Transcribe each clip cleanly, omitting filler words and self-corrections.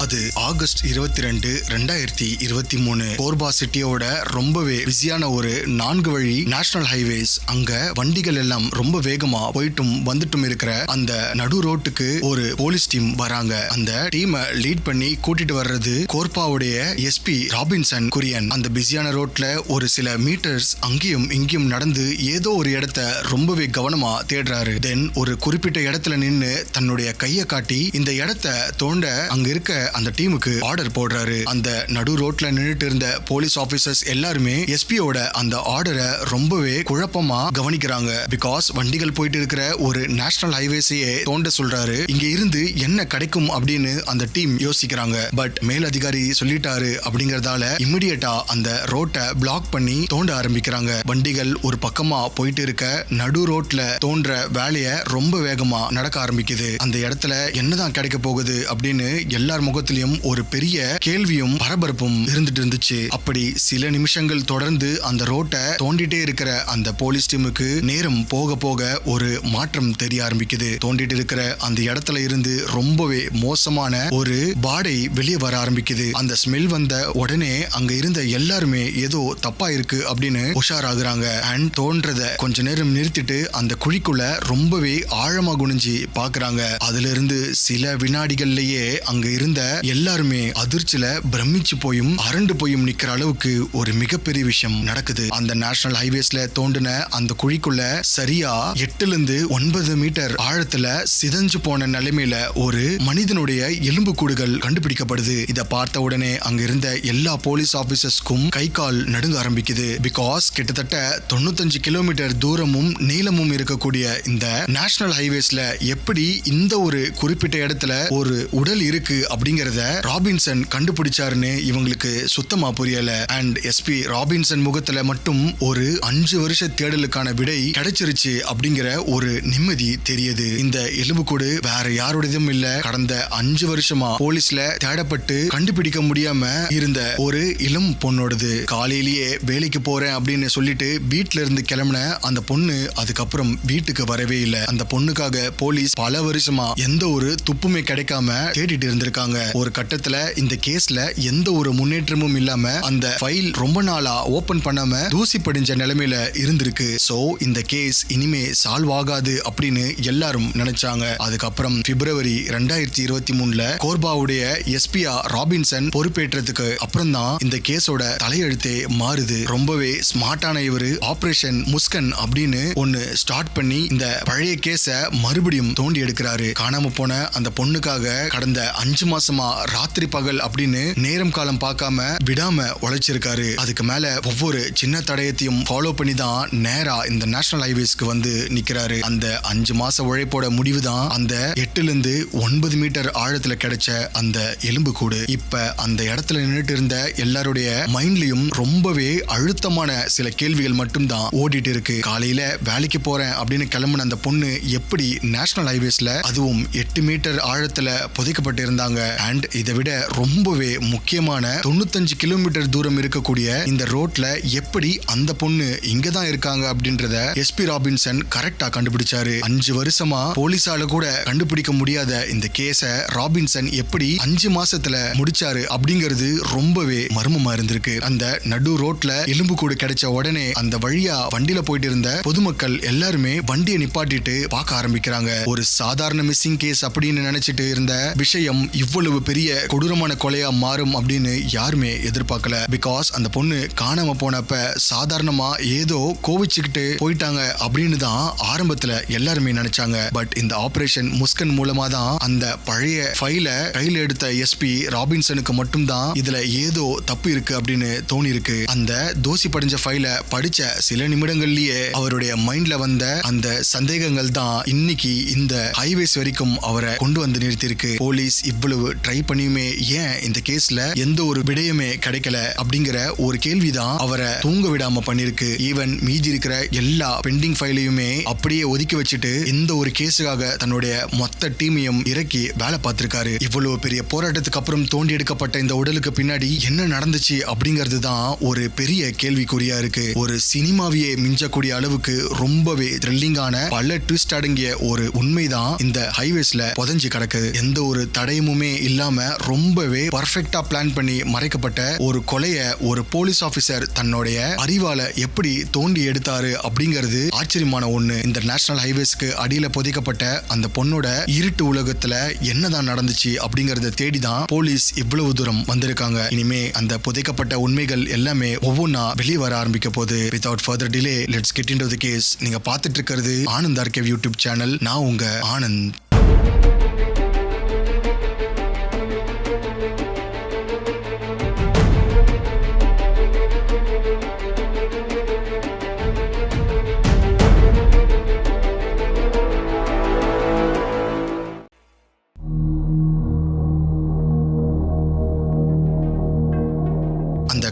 அது ஆகஸ்ட் 22, 2023. கோர்பா சிட்டியோட ரொம்பவே பிஸியான ஒரு 4 வழி நேஷனல் ஹைவேஸ். அங்க வண்டிகள் எல்லாம் ரொம்ப வேகமா போயிட்டும் வந்துட்டும் இருக்கிற அந்த நடு ரோட்டுக்கு ஒரு போலீஸ் டீம் வராங்க. அந்த டீமை லீட் பண்ணி கூட்டிட்டு வர்றது கோர்பாவுடைய எஸ்பி ராபின்சன் குரியன். அந்த பிஸியான ரோட்ல ஒரு சில மீட்டர்ஸ் அங்கேயும் இங்கேயும் நடந்து ஏதோ ஒரு இடத்த ரொம்பவே கவனமா தேடுறாரு. தென் ஒரு குறிப்பிட்ட இடத்துல நின்னு தன்னுடைய கையை காட்டி இந்த இடத்த தோண்ட அங்க இருக்க அந்த டீமுக்கு ஆர்டர் போடுறாரு. அந்த நடு ரோட்ல நின்னுட்டு இருந்த போலீஸ் ஆபீசர்ஸ் எல்லாருமே எஸ்பியோட அந்த ஆர்டரை ரொம்பவே குழப்பமா கவனிக்கிறாங்க. பிகாஸ் வண்டிகள் போயிட்டு இருக்கிற ஒரு நேஷனல் ஹைவேஸையே தோண்ட சொல்றாரு. இங்க இருந்து என்ன கிடைக்கும் அப்படின்னு அந்த டீம் யோசிக்கிறாங்க. பட் மேலதிகாரி சொல்லிட்டாரு அப்படிங்கறதால இமிடியேட்டா அந்த ரோட்டை பிளாக் பண்ணி தோண்ட ஆரம்பிக்கிறாங்க. வண்டிகள் ஒரு பக்கமா போயிட்டு இருக்க நடு ரோட்ல தோன்ற வேலையை ரொம்ப வேகமா நடக்க ஆரம்பிக்குது. அந்த இடத்துல என்னதான் கிடைக்க போகுது அப்படின்னு எல்லார் முகத்திலையும் ஒரு பெரிய கேள்வியும் பரபரப்பும் இருந்துட்டு இருந்துச்சு. அப்படி சில நிமிஷங்கள் தொடர்ந்து அந்த ரோட்டை தோண்டிட்டே இருக்கிற அந்த போலீஸ் டீமுக்கு நேரம் போக போக ஒரு மாற்றம் தெரிய ஆரம்பிக்குது. தோண்டிட்டு இருக்கிற அந்த இடத்துல இருந்து ரொம்பவே மோசமான ஒரு பாடை வெளியே வர ஆரம்பிக்குது. அந்த ஸ்மெல் வந்த உடனே அங்க இருந்த எல்லாருமே ஏதோ தப்பா இருக்கு அப்படின்னு உஷாராகுறாங்க. அண்ட் தோன்றத கொஞ்ச நேரம் நிறுத்திட்டு அந்த குழிக்குள்ள ரொம்பவே ஆழமா குனிஞ்சு பாக்குறாங்க. அதுல இருந்து சில வினாடிகள்லயே அங்க இருந்த எல்லாருமே அதிர்ச்சியில பிரமிச்சு போயும் அரண்டு போயும் நிக்கிற அளவுக்கு ஒரு மிகப்பெரிய விஷயம் நடக்குது. அந்த நேஷனல் ஹைவேஸ்ல தோண்டின அந்த குழிக்குள்ள சரியா 8-9 மீட்டர் ஆழத்துல சிதஞ்சு போன நிலைமையில ஒரு மனிதனுடைய எலும்பு கூடுகள் கண்டுபிடிக்கப்படுது. இத பார்த்த உடனே அங்க இருந்த எல்லா போலீஸ் ஆபீசர்ஸ்க்கும் கை கால் நடுங்க ஆரம்பிக்குது. பிகாஸ் கிட்டத்தட்ட 95 கிலோமீட்டர் தூரமும் நீளமும் இருக்கக்கூடிய இந்த நேஷனல் ஹைவேஸ்ல எப்படி இந்த ஒரு குறிப்பிட்ட இடத்துல ஒரு உடல் இருக்கு அப்படிங்கறத ராபின்சன் கண்டுபிடிச்சாருன்னு இவங்களுக்கு சுத்தமா புரியல. அண்ட் எஸ்பி ராபின்சன் முகத்துல மட்டும் ஒரு 5 வருஷ தேடலுக்கான விடை கிடைச்சிருச்சு அப்படிங்கிற ஒரு நிம்மதி தெரியுது. இந்த எலும்புக்கூடு வேற யாருடையதும் இல்ல, கடந்த 5 வருஷமா போலீஸ்ல தேடப்பட்டு கண்டுபிடிக்க முடியாம இருந்த ஒரு இளம் பொண்ணோடது. காலையிலேயே வேலைக்கு போறேன் அப்படின்னு சொல்லிட்டு வீட்டுல இருந்து கிளம்பின அந்த பொண்ணு அதுக்கப்புறம் வீட்டுக்கு வரவே இல்லை. அந்த பொண்ணுக்காக போலீஸ் பல வருஷமா எந்த ஒரு துப்புமே கிடைக்காம தேடிட்டு இருந்திருக்காங்க. ஒரு கட்டத்துல இந்த கேஸ்ல எந்த ஒரு முன்னேற்றமும் இல்லாம அந்த ஃபைல் ரொம்ப நாளா ஓபன் பண்ணாம தூசி படிஞ்ச நிலைமையில இருந்திருக்கு. சோ இந்த கேஸ் இனிமே சால்வ் ஆகாது அப்படின்னு எல்லாரும் நினைச்சாங்க. அதுக்கப்புறம் பிப்ரவரி 2023 கோர்பாவுடைய எஸ்பியா ராபின்சன் பொறுப்பேற்றதுக்கு அப்புறம் தான் இந்த கேஸோட தலையெழுத்தே மாறுது. ரொம்பவே ஸ்மார்ட்டான இவரு ஆபரேஷன் முஸ்கன் அப்படின்னு ஒன்னு ஸ்டார்ட் பண்ணி இந்த பழைய கேஸ மறுபடியும் தோண்டி எடுக்கிறாரு. காணாம போன அந்த பொண்ணுக்காக கடந்த 5 மாசமா ராத்திரி பகல் அப்படின்னு நேரம் காலம் பார்க்காம விடாம உழைச்சிருக்காரு. அதுக்கு மேல ஒவ்வொரு சின்ன தடயத்தையும் ஃபாலோ பண்ணி தான் நேரா இந்த நேஷனல் ஹைவேஸ்க்கு வந்து நிக்கிறாரு. அந்த 5 மாச உழைப்போட முடிவு தான் அந்த 8-9 மீட்டர் ஆழத்துல கிடைச்ச அந்த எலும்பு கூடு. இப்ப அந்த இடத்துல நின்றுட்டு இருந்த எல்லாருடைய மைண்ட்லயும் ரொம்பவே அழுத்தமான சில கேள்விகள் மட்டும் தான் ஓடிட்டு இருக்கு. காலையில வேலைக்கு போறேன் அப்படின்னு கிளம்பின அந்த பொண்ணு எப்படி நேஷனல் ஹைவேஸ்ல அதுவும் 8 மீட்டர் ஆழத்துல புதைக்கப்பட்டு இருந்தாங்க. அண்ட் இதை விட ரொம்பவே முக்கியமான 95 கிலோமீட்டர் தூரம் இருக்கக்கூடிய இந்த ரோட்ல எப்படி அந்த பொண்ணு இங்கதான் இருக்காங்க அப்படின்றத எஸ்பி ராபின்சன் கரெக்டா கண்டுபிடிச்சாரு. 5 வருஷமா போலீஸால கூட கண்டுபிடிக்க முடியாத இந்த கேஸ ராபின்சன் எப்படி 5 மாசத்துல முடிச்சாரு அப்படிங்கிறது ரொம்பவே மர்மமா இருந்திருக்கு. அந்த நடு ரோட்ல எலும்பு கூடு கிடைச்ச உடனே அந்த வழியா வண்டியில போயிட்டு இருந்த பொதுமக்கள் எல்லாருமே வண்டியை நிப்பாட்டிட்டு பார்க்க ஆரம்பிக்கிறாங்க. ஒரு சாதாரண மிஸ்ஸிங் கேஸ் அப்படின்னு நினைச்சிட்டு இருந்த விஷயம் இவ்வளவு பெரிய கொடூரமான கொலையா மாறும் அப்படின்னு யாருமே எதிர்பார்க்கல. பிகாஸ் அந்த பொண்ணு காணாம போனப்ப சாதாரணமா ஏதோ கோவிச்சுக்கிட்டு போயிட்டாங்க அப்படின்னு தான் ஆரம்பத்துல எல்லாருமே நினைச்சாங்க. பட் இந்த ஆபரேஷன் முஸ்கன் மூலமா தான் அந்த பழைய ஃபைல கையில எடுத்த எஸ்பி ராபின்சனுக்கு மட்டும் தான் இதுல ஏதோ தப்பு இருக்கு அப்படின்னு தோணி இருக்கு. அந்த தோசி படிஞ்ச ஃபைல படிச்ச சில நிமிடங்கள்லயே அவருடைய மைண்ட்ல வந்த அந்த சந்தேகங்கள் தான் இன்னைக்கு இந்த ஹைவேஸ் வரைக்கும் அவரை கொண்டு வந்து நிறுத்திருக்கு. போலீஸ் இவ்வளவு ட்ரை பண்ணியுமே ஏன் இந்த கேஸ்ல எந்த ஒரு விடயமே கிடைக்கல அப்படிங்கிற ஒரு கேள்விதான் அவரை தூங்க விடாம பண்ணிருக்கு. ஈவன் மீதி இருக்கிற எல்லா பெண்டிங் ஃபைலையுமே அப்படியே ஒதுக்கி வச்சுட்டு இந்த ஒரு கேஸுக்காக தன்னுடைய மொத்த டீமையும் இறக்கி வேலை பார்த்திருக்காரு. இவ்வளவு பெரிய போராட்டத்துக்கு அப்புறம் தோண்டி எடுக்கப்பட்ட இந்த உடலுக்கு பின்னாடி என்ன நடந்துச்சு அப்படிங்கிறது தான் ஒரு பெரிய கேள்விக்குறியா இருக்கு. ஒரு சினிமாவையே மிஞ்சக்கூடிய அளவுக்கு ரொம்பவே த்ரில்லிங்கான பல ட்விஸ்ட் அடங்கிய ஒரு உண்மைதான் இந்த ஹைவேஸ்ல புதஞ்சு கிடக்குது. எந்த ஒரு தடயமுமே இல்ல இல்லாம ரொம்பவே பர்ஃபெக்டா பிளான் பண்ணி மறைக்கப்பட்ட ஒரு கொலைய ஒரு போலீஸ் ஆபீசர் தன்னுடைய அறிவால எப்படி தோண்டி எடுத்தாரு அப்படிங்கிறது ஆச்சரியமான ஒண்ணு. இந்த நேஷனல் ஹைவேஸ்க்கு அடியில புதைக்கப்பட்ட அந்த பொண்ணோட இருட்டு உலகத்துல என்னதான் நடந்துச்சு அப்படிங்கறத தேடிதான் போலீஸ் இவ்வளவு தூரம் வந்திருக்காங்க. இனிமே அந்த புதைக்கப்பட்ட உண்மைகள் எல்லாமே ஒவ்வொன்னா வெளியே வர ஆரம்பிக்க போகுது. Without further delay let's get into the case. நீங்க பார்த்துட்டு இருக்கிறது ஆனந்த் ஆர்கேவ் யூடியூப் சேனல். நான் உங்க ஆனந்த்.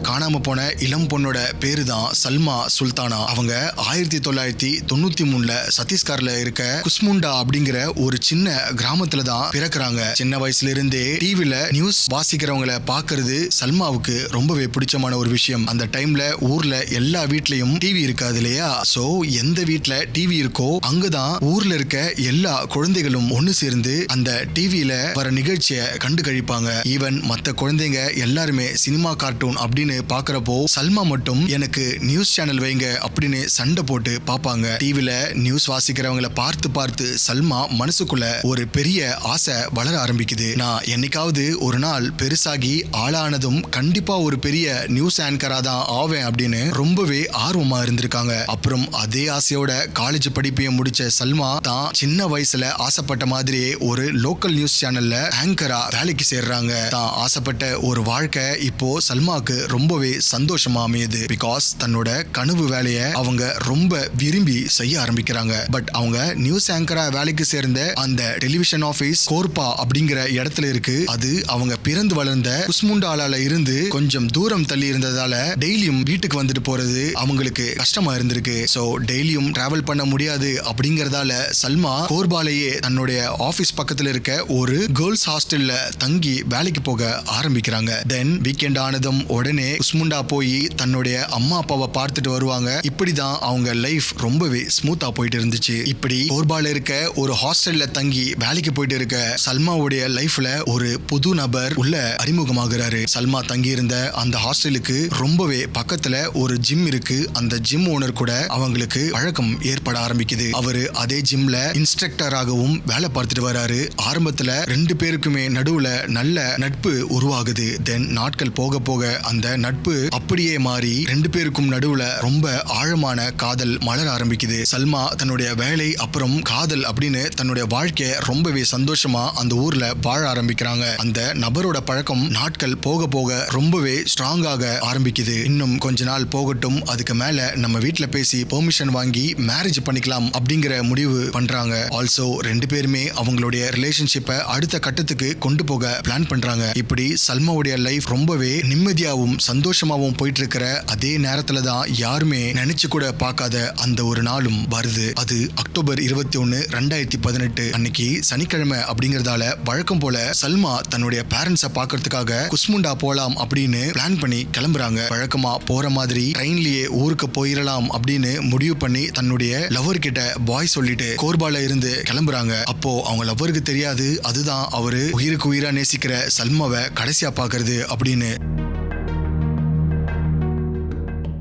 காணாம போன இளம் பொண்ணோட பேரு தான் சல்மா சுல்தானா. அவங்க 1993 சத்தீஸ்கர்ல இருக்க குஸ்முண்டா அப்படிங்கிற ஒரு சின்ன கிராமத்துல தான் பிறக்குறாங்க. சின்ன வயசுல இருந்தே டிவில நியூஸ் வாசிக்கிறவங்களை பாக்குறது சல்மாவுக்கு ரொம்பவே பிடிச்சமான ஒரு விஷயம். அந்த டைம்ல ஊர்ல எல்லா வீட்லயும் டிவி இருக்காது இல்லையா? சோ எந்த வீட்ல டிவி இருக்கோ அங்கதான் ஊர்ல இருக்க எல்லா குழந்தைகளும் ஒண்ணு சேர்ந்து அந்த டிவியில வர நிகழ்ச்சியை கண்டு கழிப்பாங்க. ஈவன் மத்த குழந்தைங்க எல்லாருமே சினிமா கார்ட்டூன் அப்படின்னு பாக்குறப்போ சல்மா மட்டும் எனக்கு நியூஸ் சேனல் வைங்க அப்படின்னு சண்டை போட்டு பாப்பாங்க. டிவில நியூஸ் வாசிக்கிறவங்களை பார்த்து பார்த்து சல்மா மனசுக்குள்ள ஒரு பெரிய ஆசை வளர ஆரம்பிக்குது. நான் என்னைக்காவது ஒரு நாள் பெருசாகி ஆளானதும் கண்டிப்பா ஒரு பெரிய நியூஸ் ஆங்கரா தான் ஆவேன் அப்படின்னு ரொம்பவே ஆர்வமா இருந்திருக்காங்க. அப்புறம் அதே ஆசையோட காலேஜ் படிப்பையும் முடிச்ச சல்மா தான் சின்ன வயசுல ஆசைப்பட்ட மாதிரியே ஒரு லோக்கல் நியூஸ் சேனல்ல ஆங்கரா வேலைக்கு சேர்றாங்க. தான் ஆசைப்பட்ட ஒரு வாழ்க்கை இப்போ சல்மாக்கு ரொம்பவே சந்தோஷமா அமையுது. பிகாஸ் தன்னோட கனவு வேலையை அவங்க ரொம்ப விரும்பி செய்ய ஆரம்பிக்கிறாங்க. பட் அவங்க நியூஸ் ஆங்கரா வேலைக்கு சேர்ந்த அந்த டெலிவிஷன் ஆபீஸ் கோர்பா அப்படிங்கிற இடத்துல இருக்கு. அது அவங்க பிறந்து வளர்ந்த குஸ்முண்டால இருந்து கொஞ்சம் தூரம் தள்ளி இருந்ததால டெய்லியும் வீட்டுக்கு வந்துட்டு போறது அவங்களுக்கு கஷ்டமா இருந்திருக்கு. சோ டெய்லியும் டிராவல் பண்ண முடியாது அப்படிங்கறதால சல்மா கோர்பாலேயே தன்னுடைய ஆபீஸ் பக்கத்துல இருக்க ஒரு கேர்ள்ஸ் ஹாஸ்டல்ல தங்கி வேலைக்கு போக ஆரம்பிக்கிறாங்க. தென் வீக்கெண்ட் ஆனதும் உடனே குஸ்முண்டா போய் தன்னுடைய அம்மா அப்பாவை பார்த்துட்டு வருவாங்க. இப்படிதான் அவங்க லைஃப் ரொம்பவே ஸ்மூத்தா போயிட்டு இருந்துச்சு. இப்படி கோர்பால இருக்க ஒரு ஹாஸ்டல்ல தங்கி வேலைக்கு போயிட்டு இருக்க சல்மாவுடைய லைஃப்ல ஒரு புது நபர் உள்ள அறிமுகமாகிறாரு. சல்மா தங்கி இருந்த அந்த ஹாஸ்டலுக்கு ரொம்பவே பக்கத்துல ஒரு ஜிம் இருக்கு. அந்த ஜிம் ஓனர் கூட அவங்களுக்கு பழக்கம் ஏற்பட ஆரம்பிக்குது. அவரு அதே ஜிம்ல இன்ஸ்ட்ரக்டராகவும் வேலை பார்த்துட்டு வராரு. ஆரம்பத்துல 2 பேருக்குமே நடுவுல நல்ல நட்பு உருவாகுது. தென் நாட்கள் போக போக அந்த நட்பு அப்படியே மாறி 2 பேருக்கும் நடுவுல ரொம்ப ஆழமான காதல் மலர ஆரம்பிக்குது. சல்மா தன்னுடைய வேலை அப்புறம் காதல் அப்படின்னு தன்னுடைய வாழ்க்கைய ரொம்பவே சந்தோஷமா அந்த ஊர்ல வாழ ஆரம்பிக்கிறாங்க. அந்த நபரோட பழக்கம் நாட்கள் போக போக ரொம்பவே ஸ்ட்ராங்காக ஆரம்பிக்குது. இன்னும் கொஞ்ச நாள் போகட்டும், அதுக்கு மேல நம்ம வீட்டுல பேசி பெர்மிஷன் வாங்கி மேரேஜ் பண்ணிக்கலாம் அப்படிங்கிற முடிவு பண்றாங்க. ஆல்சோ 2 பேருமே அவங்களுடைய ரிலேஷன்ஷிப்பை அடுத்த கட்டத்துக்கு கொண்டு போக பிளான் பண்றாங்க. இப்படி சல்மாவுடைய லைஃப் ரொம்பவே நிம்மதியாகவும் சந்தோஷமாவும் போயிட்டு இருக்கிற அதே நேரத்துல தான் யாருமே நினைச்சு கூட பார்க்காத அந்த ஒரு நாளும் வருது. அது அக்டோபர் 21, 2018 அன்னைக்கு சனிக்கிழமை அப்படிங்கறதால வழக்கம் போல சல்மா தன்னுடைய பேரண்ட்ஸை பார்க்கறதுக்காக குஸ்முண்டா போலாம் அப்படின்னு பிளான் பண்ணி கிளம்புறாங்க. வழக்கமா போற மாதிரி ட்ரெயின்லயே ஊருக்கு போயிடலாம் அப்படின்னு முடிவு பண்ணி தன்னுடைய லவர் கிட்ட பாய் சொல்லிட்டு கோர்பால இருந்து கிளம்புறாங்க. அப்போ அவங்க லவருக்கு தெரியாது அதுதான் அவரு உயிருக்கு உயிரா நேசிக்கிற சல்மாவை கடைசியா பாக்குறது அப்படின்னு.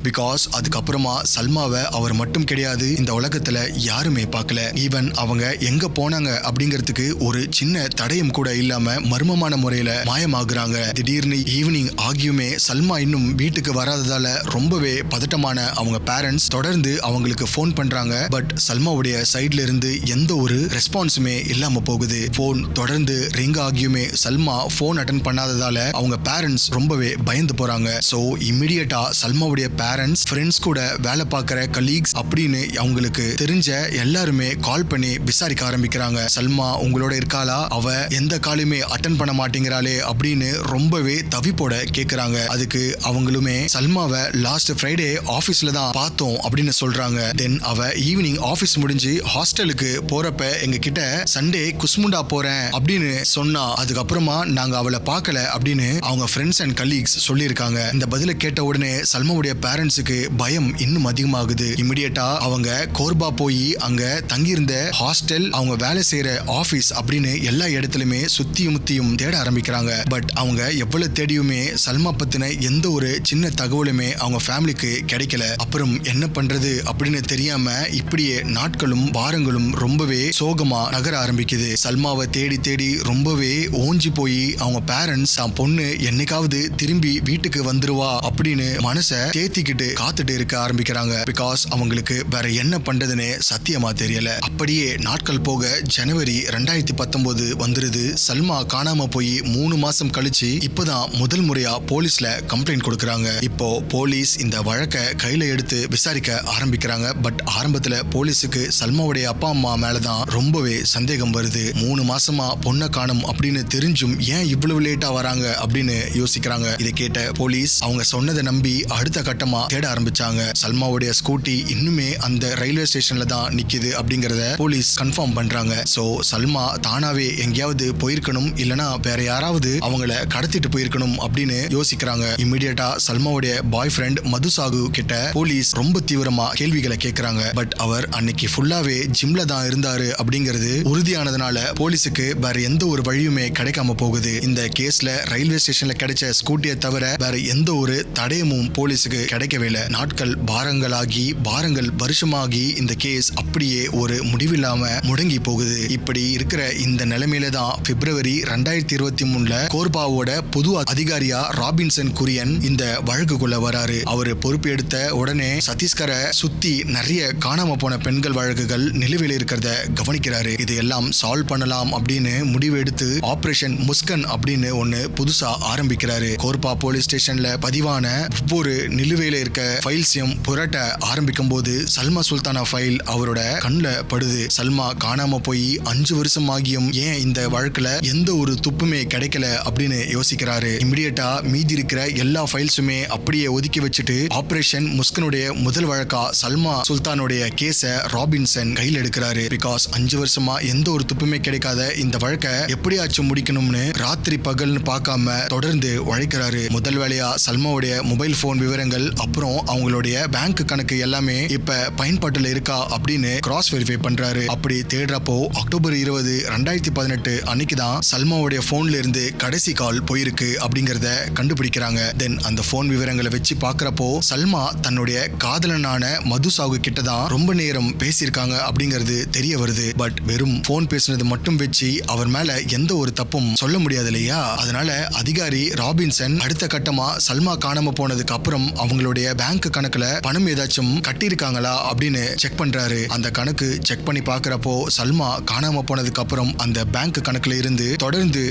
பிகாஸ் அதுக்கப்புறமா சல்மாவை அவர் மட்டும் கிடையாது இந்த உலகத்துல யாருமே பார்க்கல. ஈவன் அவங்க எங்க போனாங்க அப்படிங்கிறதுக்கு ஒரு சின்ன தடயம் கூட இல்லாம மர்மமான முறையில மாயமாகுறாங்க. திடீர்னு ஈவினிங் ஆகியுமே சல்மா இன்னும் வீட்டுக்கு வராததால ரொம்பவே பதட்டமான அவங்க பேரண்ட்ஸ் தொடர்ந்து அவங்களுக்கு போன் பண்றாங்க. பட் சல்மாவுடைய சைட்ல இருந்து எந்த ஒரு ரெஸ்பான்ஸுமே இல்லாம போகுது. போன் தொடர்ந்து ரிங் ஆகியுமே சல்மா போன் அட்டென்ட் பண்ணாததால அவங்க பேரண்ட்ஸ் ரொம்பவே பயந்து போறாங்க. சோ இமிடியேட்டா சல்மாவுடைய பேரண்ட்ஸ், ஃப்ரெண்ட்ஸ் கூட வேலை பார்க்குற கலீக்ஸ் அப்படின்னு அவங்களுக்கு தெரிஞ்ச எல்லாருமே கால் பண்ணி விசாரிக்க ஆரம்பிக்கிறாங்க. சல்மா உங்களோட இருக்காளா, அவ எந்த காலுமே அட்டன் பண்ண மாட்டேங்கிறாளே அப்படின்னு ரொம்பவே தவிப்போட கேட்குறாங்க. அதுக்கு அவங்களுமே சல்மாவை லாஸ்ட் ஃப்ரைடே ஆஃபீஸ்ல தான் பார்த்தோம் அப்படின்னு சொல்றாங்க. தென் அவ ஈவினிங் ஆஃபீஸ் முடிஞ்சு ஹாஸ்டலுக்கு போறப்ப எங்க கிட்ட சண்டே குஸ்முண்டா போறேன் அப்படின்னு சொன்னா, அதுக்கப்புறமா நாங்க அவளை பார்க்கல அப்படின்னு அவங்க ஃப்ரெண்ட்ஸ் அண்ட் கலீக்ஸ் சொல்லியிருக்காங்க. இந்த பதில கேட்ட உடனே சல்மாவுடைய பேரண்ட்ஸ் பேரண்ட்ஸுக்கு பயம் இன்னும் அதிகமாகுது. இமிடியேட்டா அவங்க கோர்பா போய் அங்க தங்கியிருந்த ஹாஸ்டல், அவங்க வேலை செய்யற ஆபீஸ் அப்படின்னு எல்லா இடத்துலயுமே சுத்தியும் முத்தியும் தேட ஆரம்பிக்கிறாங்க. பட் அவங்க எவ்வளவு தேடியுமே சல்மா பத்தின எந்த ஒரு சின்ன தகவலுமே அவங்க ஃபேமிலிக்கு கிடைக்கல. அப்புறம் என்ன பண்றது அப்படின்னு தெரியாம இப்படியே நாட்களும் வாரங்களும் ரொம்பவே சோகமா நகர ஆரம்பிக்குது. சல்மாவை தேடி தேடி ரொம்பவே ஓஞ்சி போய் அவங்க பேரண்ட்ஸ் தான் பொண்ணு என்னைக்காவது திரும்பி வீட்டுக்கு வந்துருவா அப்படின்னு மனசை தேத்திக்கிட்டு காத்துட்டு இருக்க ஆரம்பிக்கிறாங்க. பிகாஸ் அவங்களுக்கு வேற என்ன பண்றதுன்னு சத்தியமா தெரியல. அப்படியே நாட்கள் போக ஜனவரி 2019 வந்துருது. சல்மா காணாம போய் 3 மாசம் கழிச்சு இப்பதான் முதல் முறையா போலீஸ்ல கம்ப்ளைண்ட் கொடுக்கறாங்க. இப்போ போலீஸ் இந்த வழக்கை கையில எடுத்து விசாரிக்க ஆரம்பிக்கிறாங்க. பட் ஆரம்பத்துல போலீஸுக்கு சல்மாவுடைய அப்பா அம்மா மேலதான் ரொம்பவே சந்தேகம் வருது. 3 மாசமா பொண்ணை காணும் அப்படின்னு தெரிஞ்சும் ஏன் இவ்வளவு லேட்டா வராங்க அப்படின்னு யோசிக்கிறாங்க. இதை கேட்ட போலீஸ் அவங்க சொன்னதை நம்பி அடுத்த கட்டமா தேட ஆரம்பிச்சாங்க. சல்மாவுடைய ஸ்கூட்டி இன்னுமே அந்த ரயில்வே ஸ்டேஷன்ல தான் நிக்குது அப்படிங்கறத போலீஸ் கன்ஃபார்ம் பண்றாங்க. சோ சல்மா தானாவே எங்கேயாவது போயிருக்கணும், இல்லனா வேற யாராவது அவங்கள கடத்திட்டு போயிருக்கணும் அப்படின்னு யோசிக்கிறாங்க. இமிடியேட்டா சல்மாவுடைய பாய் ஃப்ரெண்ட் மதுசாகு கிட்ட போலீஸ் ரொம்ப தீவிரமா கேள்விகளை கேட்கறாங்க. பட் அவர் அன்னைக்கு ஃபுல்லாவே ஜிம்ல தான் இருந்தாரு அப்படிங்கிறது உறுதியானதுனால போலீஸுக்கு வேற எந்த ஒரு வழியுமே கிடைக்காம போகுது. இந்த கேஸ்ல ரயில்வே ஸ்டேஷன்ல கிடைச்ச ஸ்கூட்டியை தவிர வேற எந்த ஒரு தடயமும் போலீஸுக்கு கிடைக்கவே இல்லை. நாட்கள் பாரங்கள் வருஷமாகி இந்த கேஸ் அப்படியே ஒரு முடிவில்லாம முடங்கி போகுது. இப்படி இருக்கிற இந்த நிலைமையில தான் பிப்ரவரி 2023 கோர்பாவோட புது அதிகாரியா ராபின்சன் குரியன் இந்த வழக்குக்குள்ள வராரு. அவரு பொறுப்பு எடுத்த உடனே சத்தீஸ்கரை சுத்தி நிறைய காணாம போன பெண்கள் வழக்குகள் நிலுவையில் இருக்கிறத கவனிக்கிறாரு. இது எல்லாம் சால்வ் பண்ணலாம் அப்படின்னு முடிவு எடுத்து ஆபரேஷன் முஸ்கன் அப்படின்னு ஒன்னு புதுசா ஆரம்பிக்கிறாரு. கோர்பா போலீஸ் ஸ்டேஷன்ல பதிவான ஒவ்வொரு நிலுவையில இருக்க ஃபைல்ஸையும் புரட்ட ஆரம்பிக்கும் போது சல்மா சுல்தானா ஃபைல் அவரோட கண்ணுல படுது. சல்மா காணாம போய் 5 வருஷம் ஆகியும் ஏன் இந்த வழக்குல எந்த ஒரு துப்புமே கிடைக்கல அப்படின்னு யோசிக்கிறாரு. இமிடியேட்டா மீதி இருக்கிற எல்லா ஃபைல்ஸுமே அப்படியே ஒதுக்கி வச்சுட்டு ஆபரேஷன் முஸ்கனுடைய முதல் வழக்கா சல்மா சுல்தானுடைய கேஸ ராபின்சன் கையில் எடுக்கிறாரு. பிகாஸ் 5 வருஷமா எந்த ஒரு துப்புமே கிடைக்காத இந்த வழக்கை எப்படியாச்சும் முடிக்கணும்னு ராத்திரி பகல்னு பார்க்காம தொடர்ந்து உழைக்கிறாரு. முதல் வேலையா சல்மாவுடைய மொபைல் போன் விவரங்கள் அப்புறம் அவங்களுடைய பேங்க் கணக்கு எல்லாமே இப்ப பயன்பாட்டுல இருக்கா அப்படின்னு கிராஸ் வெரிஃபை பண்றாரு. அப்படி தேடுறப்போ அக்டோபர் 20, 2018 அன்னைக்குதான் சல்மாவுடைய போன்ல இருந்து கடைசி கால் போயிருக்கு அப்படிங்கறத கண்டுபிடிக்கிறாங்க. தென் அந்த போன் விவரங்களை வச்சு பாக்குறப்போ சல்மா தன்னுடைய காதலனான மதுசாகு கிட்டதான் ரொம்ப நேரம் பேசியிருக்காங்க அப்படிங்கிறது தெரிய வருது. பட் வெறும் போன் பேசினது மட்டும் வச்சு அவர் மேல எந்த ஒரு தப்பும் சொல்ல முடியாது இல்லையா? அதனால அதிகாரி ராபின்சன் அடுத்த கட்டமா சல்மா காணாம போனதுக்கு அப்புறம் அவங்களுடைய பேங்க் கணக்குல பணம் ஏதாச்சும் கட்டியிருக்காங்களா அப்படின்னு செக் பண்றாரு. அந்த கணக்கு செக் பண்ணி பாக்குறப்போ சல்மா காணாம போனதுக்கு அப்புறம் அந்த பேங்க் கணக்குல இருந்து தொடர்ந்து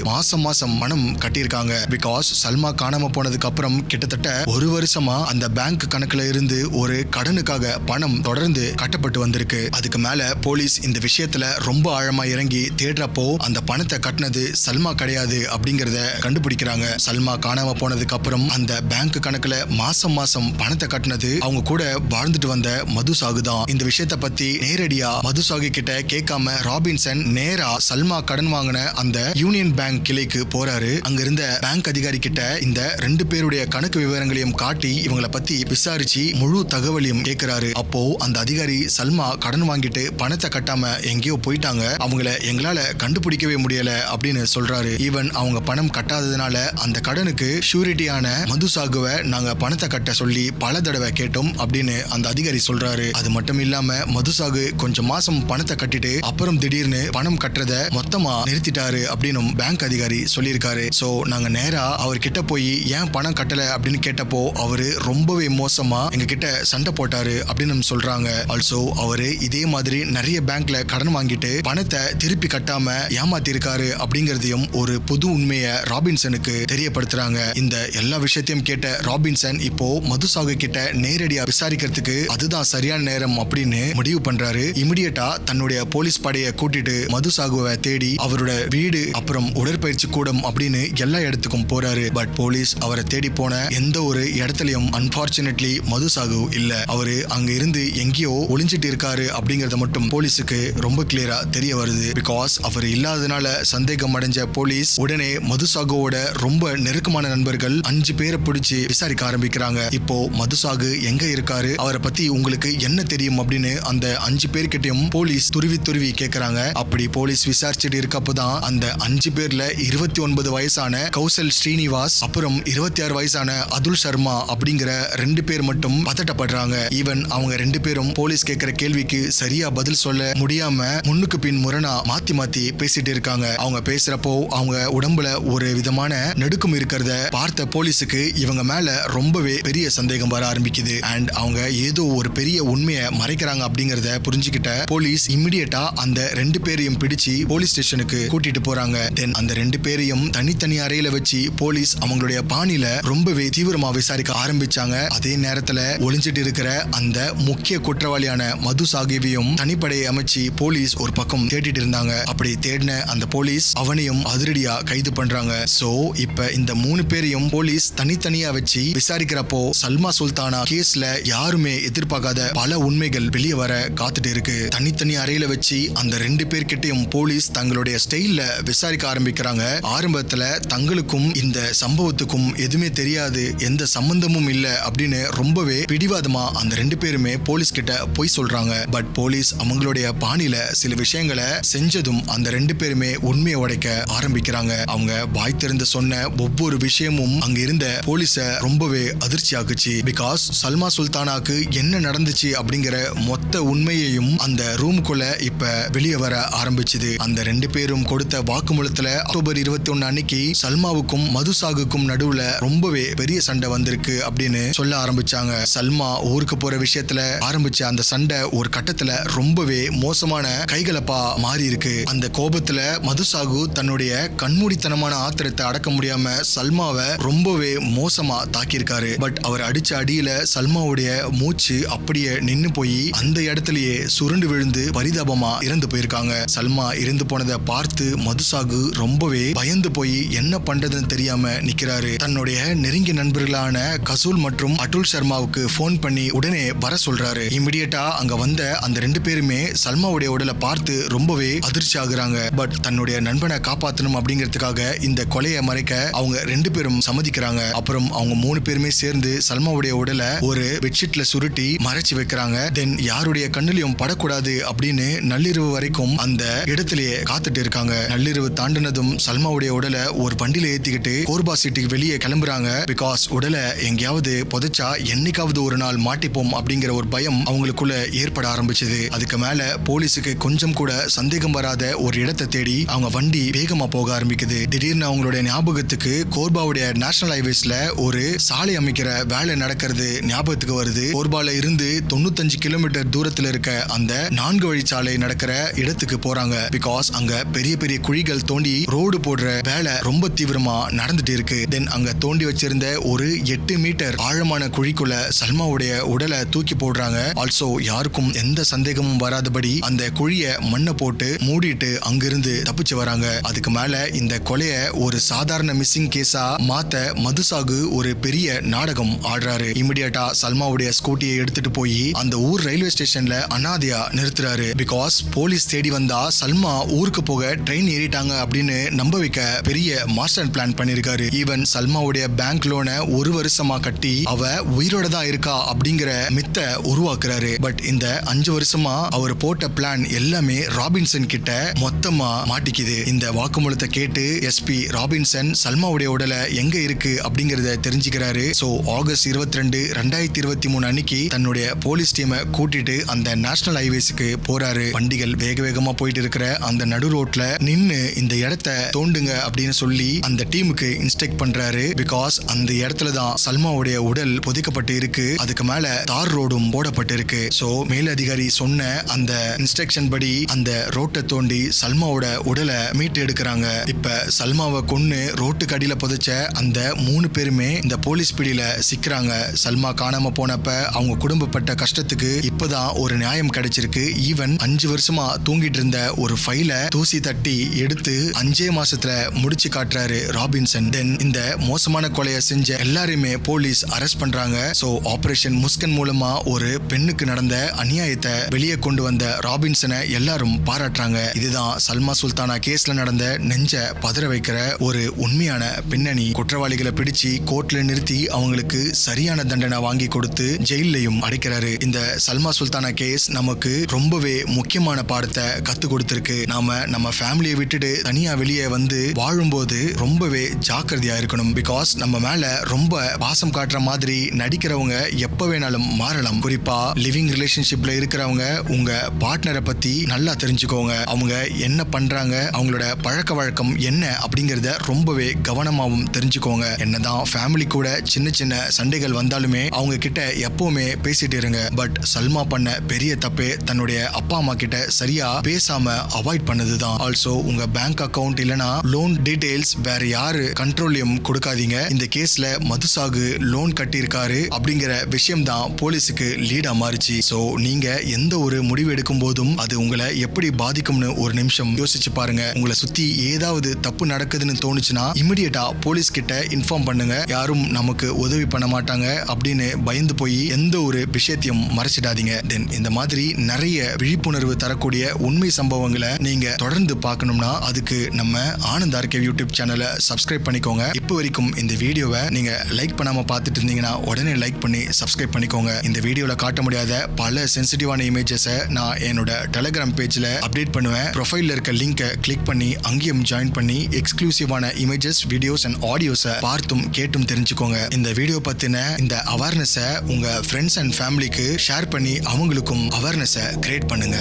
மாசம் பணம் கட்டியிருக்காங்க. பிகாஸ் சல்மா காணாம போனதுக்கு அப்புறம் கிட்டத்தட்ட 1 வருஷமா அந்த பேங்க் கணக்குல இருந்து ஒரு கடனுக்காக பணம் தொடர்ந்து கட்டப்பட்டு வந்திருக்கு. அதுக்கு மேல போலீஸ் இந்த விஷயத்துல ரொம்ப ஆழமா இறங்கி தேடுறப்போ அந்த பணத்தை கட்டினது சல்மா கிடையாது அப்படிங்கறத கண்டுபிடிக்கிறாங்க. சல்மா காணாம போனதுக்கு அப்புறம் அந்த பேங்க் கணக்குல மாசம் பணத்தை கட்டினது அவங்க கூட வாழ்ந்துட்டு வந்த மதுசாகு தான். இந்த விஷயத்தை பத்தி நேரடியா மதுசாகு கிட்ட கேட்காம ராபின்சன் நேரா சல்மா கடன் வாங்கின அந்த யூனியன் பேங்க் கிளைக்கு போறாரு. அங்க இருந்த பேங்க் அதிகாரி கிட்ட இந்த 2 பேருடைய கணக்கு விவரங்களையும் காட்டி இவங்களை பத்தி விசாரிச்சு முழு தகவலையும் கேட்கிறாரு. அப்போ அந்த அதிகாரி சல்மா கடன் வாங்கிட்டு பணத்தை கட்டாம எங்கேயோ போயிட்டாங்க, அவங்கள எங்களால கண்டுபிடிக்கவே முடியல அப்படின்னு சொல்றாரு. ஈவன் அவங்க பணம் கட்டாததுனால அந்த கடனுக்கு ஷூரிட்டியான மதுசாகுவை நாங்க பணத்தை கட்ட சொல்லி பல தடவை கேட்டோம் அப்படின்னு அந்த அதிகாரி சொல்றாரு. அது மட்டும் இல்லாம மதுசாகு கொஞ்சம் மாசம் பணத்தை கட்டிட்டு அப்புறம் திடீர்னு பணம் கட்டுறத மொத்தமா நிறுத்திட்டாரு அப்படின்னு பேங்க் அதிகாரி சொல்லியிருக்காரு. சோ நாங்க நேரா அவர்கிட்ட போய் ஏன் பணம் கட்டல அப்படின்னு கேட்டப்போ அவரு ரொம்பவே மோசமா எங்க கிட்ட சண்டை போட்டாரு அப்படின்னு சொல்றாங்க. ஆல்சோ அவரு இதே மாதிரி நிறைய பேங்க்ல கடன் வாங்கிட்டு பணத்தை திருப்பி கட்டாம ஏமாத்தி இருக்காரு அப்படிங்கறதையும் ஒரு புது உண்மையை ராபின்சனுக்கு தெரியப்படுத்துறாங்க. இந்த எல்லா விஷயத்தையும் கேட்ட ராபின்சன் இப்போ மதுசாகு கிட்ட நேரடியா விசாரிக்கிறதுக்கு அதுதான் சரியான நேரம் அப்படின்னு முடிவு பண்றாரு. இமிடியேட்டா தன்னுடைய போலீஸ் படையை கூட்டிட்டு மதுசாகுவை தேடி அவரோட வீடு அப்புறம் உடற்பயிற்சி கூடம் அப்படின்னு எல்லா இடத்துக்கும் போறாரு. பட் போலீஸ் அவரை தேடி போன எந்த ஒரு இடத்துலயும் அன்பார்ச்சுனேட்லி மதுசாகு இல்ல. அவரு அங்க இருந்து எங்கேயோ ஒளிஞ்சிட்டு இருக்காரு அப்படிங்கறத மட்டும் போலீஸுக்கு ரொம்ப கிளியரா தெரிய வருது. பிகாஸ் அவர் இல்லாதனால சந்தேகம் அடைஞ்ச போலீஸ் உடனே மதுசாகுவோட ரொம்ப நெருக்கமான நண்பர்கள் 5 பேரை பிடிச்சு விசாரிக்க ஆரம்பிக்கிறாங்க. இப்போ இப்போ மதுசாகு எங்க இருக்காரு, அவரை பத்தி உங்களுக்கு என்ன தெரியும் அப்படின்னு அந்த 5 பேர்கிட்டயும் போலீஸ் துருவி கேக்குறாங்க. அப்படி போலீஸ் விசாரிச்சுட்டு இருக்கப்பதான் அந்த 5 பேர்ல 29 வயசான கௌசல் ஸ்ரீனிவாஸ் அப்புறம் 26 வயசான அதுல் சர்மா அப்படிங்கிற 2 பேர் மட்டும் பதட்டப்படுறாங்க. ஈவன் அவங்க 2 பேரும் போலீஸ் கேட்கிற கேள்விக்கு சரியா பதில் சொல்ல முடியாம முன்னுக்கு பின் முரணா மாத்தி பேசிட்டு இருக்காங்க. அவங்க பேசுறப்போ அவங்க உடம்புல ஒரு விதமான நடுக்கம் இருக்கிறத பார்த்த போலீஸுக்கு இவங்க மேல ரொம்பவே பெரிய சந்தேகம் வர ஆரம்பிக்குது. அண்ட் அவங்க ஏதோ ஒரு பெரிய உண்மையை மறைக்கிறாங்க அப்படிங்கறத புரிஞ்சுக்கிட்ட போலீஸ் இமிடியேட்டா அந்த 2 பேரையும் பிடிச்சு போலீஸ் ஸ்டேஷனுக்கு கூட்டிட்டு போறாங்க. தென் அந்த 2 பேரையும் தனித்தனி அறையில வச்சு போலீஸ் அவங்களுடைய பாணியில ரொம்பவே தீவிரமா விசாரிக்க ஆரம்பிச்சாங்க. அதே நேரத்துல ஒளிஞ்சிட்டு இருக்கிற அந்த முக்கிய குற்றவாளியான மதுசாகிவையும் தனிப்படையை அமைச்சு போலீஸ் ஒரு பக்கம் தேடிட்டு இருந்தாங்க. அப்படி தேடின அந்த போலீஸ் அவனையும் அதிரடியா கைது பண்றாங்க. சோ இப்ப இந்த 3 பேரையும் போலீஸ் தனித்தனியா வச்சு விசாரிக்கிறப்போ சல்மா சுல்தானா கேஸ்ல யாருமே எதிர்பார்க்காத பல உண்மைகள் வெளியே வர காத்துட்டு இருக்கு. தனித்தனி அறையில வச்சு அந்த 2 பேர்கிட்டையும் போலீஸ் தங்களுடைய ஸ்டைல்ல விசாரிக்க ஆரம்பிக்கிறாங்க. ஆரம்பத்துல தங்களுக்கும் இந்த சம்பவத்துக்கும் எதுவுமே தெரியாது, எந்த சம்பந்தமும் இல்ல அப்படின்னு ரொம்பவே பிடிவாதமா அந்த 2 பேருமே போலீஸ் கிட்ட போய் சொல்றாங்க. பட் போலீஸ் அவங்களுடைய பாணியில சில விஷயங்களை செஞ்சதும் அந்த 2 பேருமே உண்மையை உடைக்க ஆரம்பிக்கிறாங்க. அவங்க வாய் திறந்து சொன்ன ஒவ்வொரு விஷயமும் அங்க இருந்த போலீஸ ரொம்பவே அதிர்ச்சி ஆக்குச்சு. பிகாஸ் சல்மா சுல்தானாக்கு என்ன நடந்துச்சு அப்படிங்கிற மொத்த உண்மையையும் அந்த ரூமுக்குள்ள இப்ப வெளியே வர ஆரம்பிச்சது. அந்த 2 பேரும் கொடுத்த வாக்குமூலத்துல அக்டோபர் 21 அன்னைக்கு சல்மாவுக்கும் மதுசாகுக்கும் நடுவுல ரொம்பவே பெரிய சண்டை வந்திருக்கு அப்படின்னு சொல்ல ஆரம்பிச்சாங்க. சல்மா ஊருக்கு போற விஷயத்துல ஆரம்பிச்ச அந்த சண்டை ஒரு கட்டத்துல ரொம்பவே மோசமான கைகலப்பா மாறி இருக்கு. அந்த கோபத்துல மதுசாகு தன்னுடைய கண்மூடித்தனமான ஆத்திரத்தை அடக்க முடியாம சல்மாவை ரொம்பவே மோசமா தாக்கியிருக்காரு. பட் அவர் அடிச்ச அடியில சல்மாவுடைய மூச்சு அப்படியே நின்னு போய் அந்த இடத்துலயே சுருண்டு விழுந்து பரிதாபமா இறந்து போயிருக்காங்க. சல்மா இறந்து போனதை பார்த்து மதுசாகு ரொம்பவே பயந்து போய் என்ன பண்றதுன்னு தெரியாம நிக்கிறாரு. தன்னுடைய நெருங்கிய நண்பர்களான கசூல் மற்றும் அதுல் சர்மாவுக்கு போன் பண்ணி உடனே வர சொல்றாரு. இமிடியேட்டா அங்க வந்த அந்த 2 பேருமே சல்மாவுடைய உடலை பார்த்து ரொம்பவே அதிர்ச்சி ஆகுறாங்க. பட் தன்னுடைய நண்பனை காப்பாற்றணும் அப்படிங்கிறதுக்காக இந்த கொலையை மறைக்க அவங்க 2 பேரும் சம்மதிக்கிறாங்க. அப்புறம் அவங்க 3 பேருமே சேர்ந்து சல்மாவுடைய உடலை ஒரு பெட்ஷீட்ல சுருட்டி மறைச்சு வைக்கிறாங்க. தென் யாருடைய கண்ணிலையும் படக்கூடாது அப்படின்னு நள்ளிரவு வரைக்கும் அந்த இடத்திலேயே காத்துட்டு இருக்காங்க. நள்ளிரவு தாண்டினதும் சல்மாவுடைய உடலை ஒரு வண்டியில ஏத்திக்கிட்டு கோர்பா சிட்டிக்கு வெளியே கிளம்புறாங்க. பிகாஸ் உடலை எங்கேயாவது புதைச்சா என்னைக்காவது ஒரு நாள் மாட்டிப்போம் அப்படிங்கிற ஒரு பயம் அவங்களுக்குள்ள ஏற்பட ஆரம்பிச்சது. அதுக்கு மேல போலீஸுக்கு கொஞ்சம் கூட சந்தேகம் வராத ஒரு இடத்தை தேடி அவங்க வண்டி வேகமா போக ஆரம்பிக்குது. திடீர்னு அவங்களுடைய ஞாபகத்துக்கு கோர்பாவுடைய நேஷனல் ஹைவேஸ்ல ஒரு சாலை அமைக்கிற வேலை நடக்கிறது ஞாபகத்துக்கு வருது. கோர்பால இருந்து 95 கிலோமீட்டர் தூரத்துல இருக்க அந்த 4 வழிச்சாலை நடக்கிற இடத்துக்கு போறாங்க. பிகாஸ் அங்க பெரிய பெரிய குழிகள் தோண்டி ரோடு போடுற வேலை ரொம்ப தீவிரமா நடந்துட்டு இருக்கு. தென் அங்க தோண்டி வச்சிருந்த ஒரு 8 மீட்டர் ஆழமான குழிக்குள்ள சல்மாவுடைய உடலை தூக்கி போடுறாங்க. ஆல்சோ யாருக்கும் எந்த சந்தேகமும் வராதபடி அந்த குழிய மண்ணை போட்டு மூடிட்டு அங்கிருந்து தப்பிச்சு வராங்க. அதுக்கு மேல இந்த கொலைய ஒரு சாதாரண மிஸ்ஸிங் கேஸா மாத்த மதுசாகு ஒரு பெரிய நாடகம் ஆடுறாரு. இமிடியேட்டா சல்மாவுடைய ஸ்கூட்டியை எடுத்துட்டு போய் அந்த ஊர் ரயில்வே ஸ்டேஷன்ல அனாதையா நிறுத்துறாரு. பிகாஸ் போலீஸ் தேடி வந்தா சல்மா ஊருக்கு போக ட்ரெயின் ஏறிட்டாங்க அப்படின்னு நம்ப வைக்க பெரிய மாஸ்டர் பிளான் பண்ணிருக்காரு. ஈவன் சல்மாவுடைய பேங்க் லோனை 1 வருஷமா கட்டி அவ உயிரோட தான் இருக்கா அப்படிங்கிற மித்த உருவாக்குறாரு. பட் இந்த 5 வருஷமா அவர் போட்ட பிளான் எல்லாமே ராபின்சன் கிட்ட மொத்தமா மாட்டிக்குது. இந்த வாக்குமூலத்தை கேட்டு எஸ்பி ராபின்சன் சல்மாவுடைய உடலை எங்க இருக்கு அப்படிங்கறத தெரிஞ்சுக்கிறாரு. சோ ஆகஸ்ட் 22, 2023 அன்னைக்கு தன்னுடைய போலீஸ் டீமை கூட்டிட்டு அந்த நேஷனல் ஹைவேஸ்க்கு போறாரு. வண்டிகள் வேக வேகமா போயிட்டு இருக்கிற அந்த நடு ரோட்ல நின்னு இந்த இடத்தை தோண்டுங்க அப்படின்னு சொல்லி அந்த டீமுக்கு இன்ஸ்ட்ரக்ட் பண்றாரு. பிகாஸ் அந்த இடத்துல தான் சல்மாவுடைய உடல் புதைக்கப்பட்டு இருக்கு. அதுக்கு மேல தார் ரோடும் போடப்பட்டு இருக்கு. சோ மேலதிகாரி சொன்ன அந்த இன்ஸ்ட்ரக்ஷன் படி அந்த ரோட்டை தோண்டி சல்மாவோட உடலை மீட்டு எடுக்கிறாங்க. இப்ப சல்மாவை கொன்னு ரோட்டுக்கு அடியில புதைச்ச அந்த 3 பேருமே இந்த போலீஸ் பிடியில சிக்கிறாங்க. சல்மா காணாம போனப்ப அவங்க குடும்பப்பட்ட கஷ்டத்துக்கு இப்பதான் ஒரு நியாயம் கிடைச்சிருக்கு. ஈவன் 5 வருஷமா தூங்கிட்டு இருந்த ஒரு ஃபைல தூசி தட்டி எடுத்து 5 மாசத்துல முடிச்சு காட்டுறாரு ராபின்சன். தென் இந்த மோசமான கொலையை செஞ்ச எல்லாரையுமே போலீஸ் அரெஸ்ட் பண்றாங்க. சோ ஆபரேஷன் முஸ்கன் மூலமா ஒரு பெண்ணுக்கு நடந்த அநியாயத்தை வெளியே கொண்டு வந்த ராபின்சனை எல்லாரும் பாராட்டுறாங்க. இதுதான் சல்மா சுல்தானா கேஸ்ல நடந்த நெஞ்ச பதற வைக்கிற ஒரு உண்மையான பின்னணி. குற்றவாளிகளை பிடிச்சு கோர்ட்ல நிறுத்தி அவங்களுக்கு சரியான தண்டனை வாங்கி கொடுத்து ஜெயிலையும் அடைக்கிறாரு. இந்த சல்மா சுல்தானா கேஸ் நமக்கு ரொம்பவே முக்கியமான பாடத்தை கத்து கொடுத்திருக்கு. நாம நம்ம ஃபேமிலியை விட்டுட்டு தனியா வெளியே வந்து வாழும்போது ரொம்பவே ஜாக்கிரதையா இருக்கணும். பிகாஸ் நம்ம மேல ரொம்ப பாசம் காட்டுற மாதிரி நடிக்கிறவங்க எப்ப வேணாலும் மாறலாம். குறிப்பா லிவிங் ரிலேஷன்ஷிப்ல இருக்கிறவங்க உங்க பார்ட்னரை பத்தி நல்லா தெரிஞ்சுக்கோங்க. அவங்க என்ன பண்றாங்க, அவங்களோட பழக்க வழக்கம் என்ன அப்படிங்கறத ரொம்பவே கவனமாவும் தெரிஞ்சுக்கோங்க. என்னதான் ஃபேமிலி கூட சின்ன சின்ன சண்டைகள் வந்தாலுமே அவங்க கிட்ட எப்பவுமே பேசிட்டு இருங்க. பட் சல்மா பண்ண பெரிய தப்பே தன்னுடைய அப்பா அம்மா கிட்ட சரியா பேசாம அவாய்ட் பண்ணதுதான். ஆல்சோ உங்க பேங்க் அக்கவுண்ட் இல்லனா லோன் டீடைல்ஸ் வேற யாரு கண்ட்ரோலையும் கொடுக்காதீங்க. இந்த கேஸ்ல மதுசாகு லோன் கட்டியிருக்காரு அப்படிங்கிற விஷயம் தான் போலீஸுக்கு லீடா மாறிச்சு. சோ நீங்க எந்த ஒரு முடிவு எடுக்கும் போதும் அது உங்களை எப்படி பாதிக்கும்னு ஒரு நிமிஷம் யோசிச்சு பாருங்க. உங்களை சுத்தி ஏதாவது தப்பு நடக்குதுன்னு தோணுச்சுன்னா இமிடியேட்டா போலீஸ் கிட்ட இன்ஃபார்ம் பண்ணுங்க. யாரும் நமக்கு உதவி பண்ண மாட்டாங்க அப்படின்னு பயந்து போய் எந்த ஒரு விஷயத்தையும் மறைச்சிடாதீங்க. தென் இந்த மாதிரி நிறைய விழிப்புணர்வு தரக்கூடிய உண்மை சம்பவங்களை நீங்க தொடர்ந்து பார்க்கணும்னா அதுக்கு நம்ம ஆனந்த் ஆர்கேவ் யூடியூப் சேனலை சப்ஸ்கிரைப் பண்ணிக்கோங்க. இப்போ வரைக்கும் இந்த வீடியோவை நீங்க லைக் பண்ணாம பார்த்துட்டு இருந்தீங்கன்னா உடனே லைக் பண்ணி சப்ஸ்கிரைப் பண்ணிக்கோங்க. இந்த வீடியோல காட்ட முடியாத பல சென்சிட்டிவான இமேஜஸை நான் என்னோட டெலிகிராம் பேஜ்ல அப்டேட் பண்ணுவேன். ப்ரொஃபைல்ல இருக்க லிங்கை கிளிக் பண்ணி அங்கேயும் ஜாயின் பண்ணி எக்ஸ்க்ளூசிவான இமேஜஸ், வீடியோஸ் அண்ட் ஆடியோஸை பார்த்தும் கேட்டும் தெரிஞ்சுக்கோங்க. இந்த வீடியோ பத்தின இந்த அவேர்னஸை உங்க ஃப்ரெண்ட்ஸ் அண்ட் ஃபேமிலிக்கு ஷேர் பண்ணி அவங்களுக்கும் அவேர்னஸை கிரியேட் பண்ணுங்க.